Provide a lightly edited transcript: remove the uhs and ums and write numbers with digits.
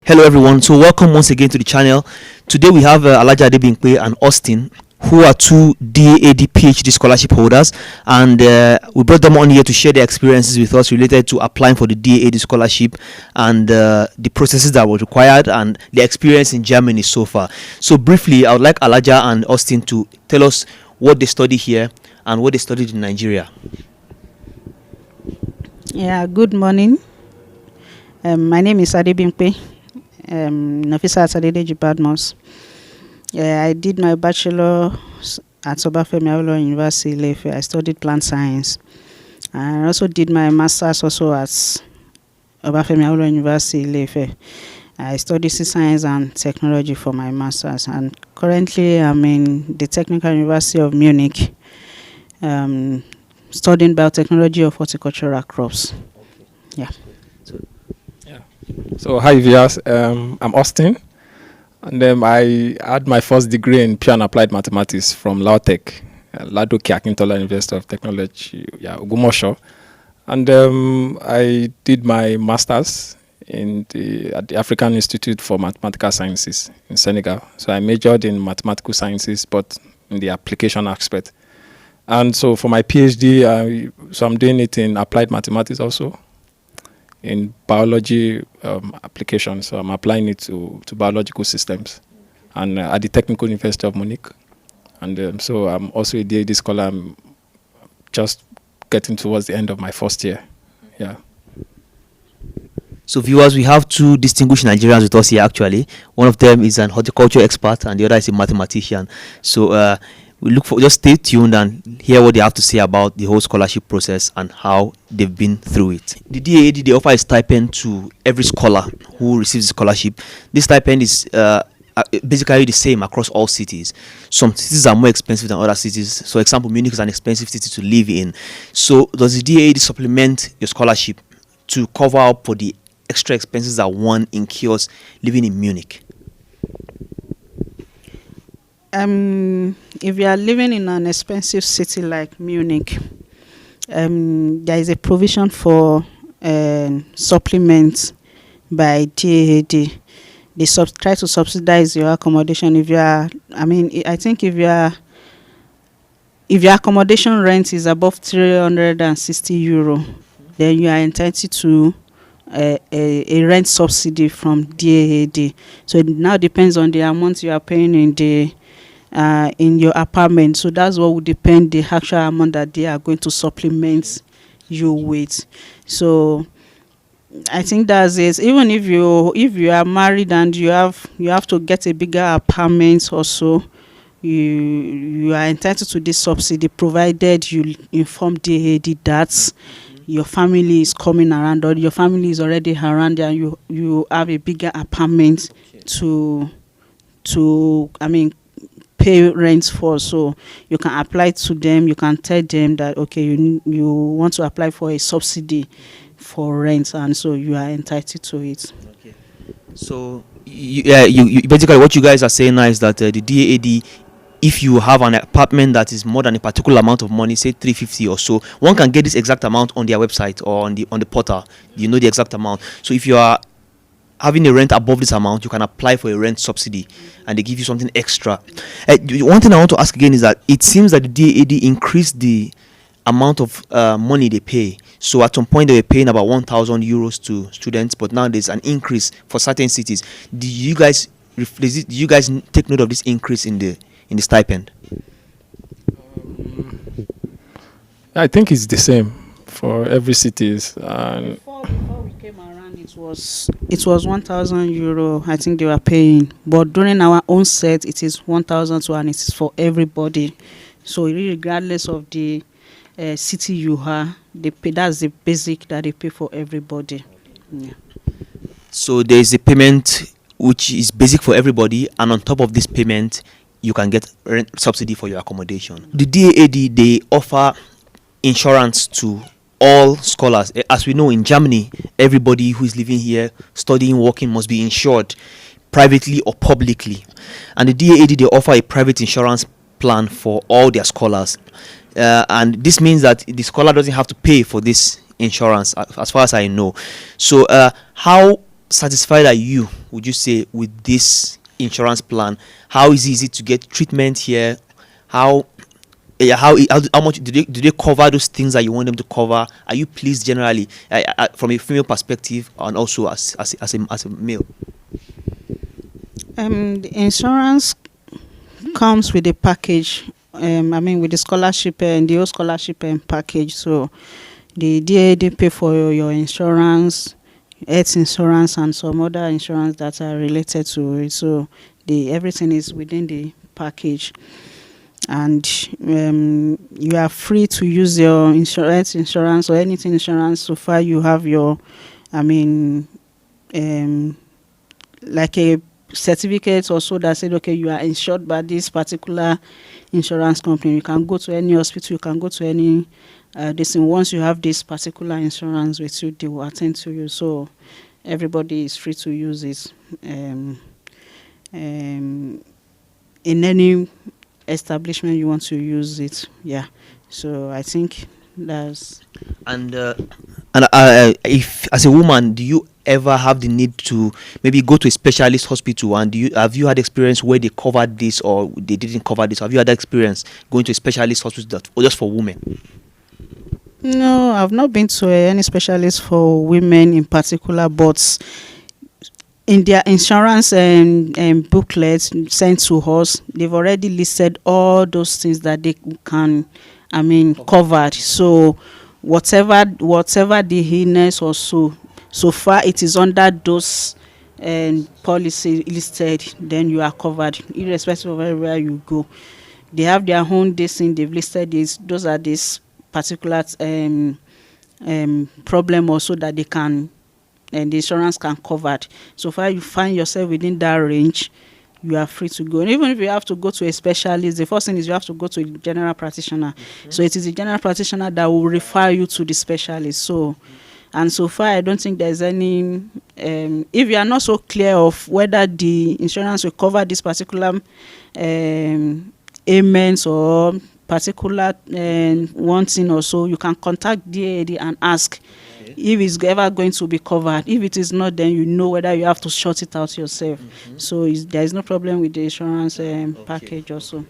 Hello everyone, so welcome once again to the channel. Today we have Alaja Adebinkwe and Austin, who are two DAAD PhD scholarship holders, and we brought them on here to share their experiences with us related to applying for the DAAD scholarship and the processes that were required and their experience in Germany so far. So briefly, I would like Alaja and Austin to tell us what they study here and what they studied in Nigeria. Yeah, good morning. My name is Adebinkwe. Nafisa Adedeji Badmus. I did my bachelor at Obafemi Awolowo University, Ile-Ife. I studied plant science. I also did my master's also at Obafemi Awolowo University, Ile-Ife. I studied science and technology for my master's, and currently I'm in the Technical University of Munich, studying biotechnology of horticultural crops. Yeah. So hi viewers, I'm Austin, and I had my first degree in pure and applied mathematics from LAUTECH, Ladoke Akintola University of Technology, Ogumosho, and I did my master's at the African Institute for Mathematical Sciences in Senegal. So I majored in mathematical sciences, but in the application aspect. And so for my PhD, so I'm doing it in applied mathematics also, in biology applications. So I'm applying it to biological systems, and at the Technical University of Munich. And so I'm also a DAAD scholar. I'm just getting towards the end of my first year. Yeah. So viewers, we have two distinguished Nigerians with us here actually. One of them is an horticulture expert and the other is a mathematician. So we look for, just stay tuned and hear what they have to say about the whole scholarship process and how they've been through it. The DAAD, they offer a stipend to every scholar who receives the scholarship. This stipend is basically the same across all cities. Some cities are more expensive than other cities. So example, Munich is an expensive city to live in. So does the DAAD supplement your scholarship to cover up for the extra expenses that one incurs living in Munich? If you are living in an expensive city like Munich, there is a provision for supplements by DAAD. They try to subsidize your accommodation. If you are, I think if your accommodation rent is above 360 euro, then you are entitled to a rent subsidy from DAAD. So it now depends on the amount you are paying in your apartment. So that's what will depend the actual amount that they are going to supplement you with. So I think that's it. Even if you are married and you have to get a bigger apartment also, you are entitled to this subsidy, provided you inform DAAD that your family is coming around, or your family is already around and you have a bigger apartment to pay rent for. So you can apply to them. You can tell them that okay, you want to apply for a subsidy for rent, and so you are entitled to it. Okay. So you basically what you guys are saying now is that the DAAD, if you have an apartment that is more than a particular amount of money, say 350 or so, one can get this exact amount on their website or on the portal. You know the exact amount. So if you are having a rent above this amount, you can apply for a rent subsidy and they give you something extra. One thing I want to ask again is that it seems that the DAAD increased the amount of money they pay. So at some point they were paying about 1,000 euros to students, but now there's an increase for certain cities. Do you guys take note of this increase in the stipend? I think it's the same for every cities. Before we came around, it was 1,000 euro. I think they were paying, but during our own set, it is 1,002, and it is for everybody. So regardless of the city you are, they pay. That's the basic that they pay for everybody. Yeah. So there is a payment which is basic for everybody, and on top of this payment, you can get rent subsidy for your accommodation. The DAAD, they offer insurance to all scholars. As we know, in Germany, everybody who is living here, studying, working, must be insured privately or publicly. And the DAAD, they offer a private insurance plan for all their scholars. And this means that the scholar doesn't have to pay for this insurance, as far as I know. So how satisfied are you, would you say, with this insurance plan? How easy to get treatment here? How yeah, how much do they cover those things that you want them to cover? Are you pleased generally, from a female perspective, and also as a male? The insurance comes with a package. I mean, with the scholarship and the whole scholarship and package. So the DAAD pay for your insurance, health insurance, and some other insurance that are related to it. So the everything is within the package, and you are free to use your insurance or anything insurance so far you have your, I mean, like a certificate or so that said, okay, you are insured by this particular insurance company. You can go to any hospital, you can go to any this thing. Once you have this particular insurance with you, they will attend to you. So everybody is free to use it in any establishment you want to use it. Yeah. So I think that's. And if, as a woman, do you ever have the need to maybe go to a specialist hospital, and have you had experience where they covered this or they didn't cover this? Have you had that experience going to a specialist hospital that, or just for women? No, I've not been to any specialist for women in particular, but in their insurance booklets sent to us, they've already listed all those things that they can, I mean, covered. So whatever the illness or so far it is under those policy listed, then you are covered irrespective of everywhere you go. They have their own this thing, they've listed this, those are this particular problem also that they can, and the insurance can cover it. So far you find yourself within that range, you are free to go. And even if you have to go to a specialist, the first thing is you have to go to a general practitioner. So it is the general practitioner that will refer you to the specialist. So and so far I don't think there's any if you are not so clear of whether the insurance will cover this particular ailments or particular one thing or so, you can contact DAAD and ask if it's ever going to be covered. If it is not, then you know whether you have to sort it out yourself. So there is no problem with the insurance package also.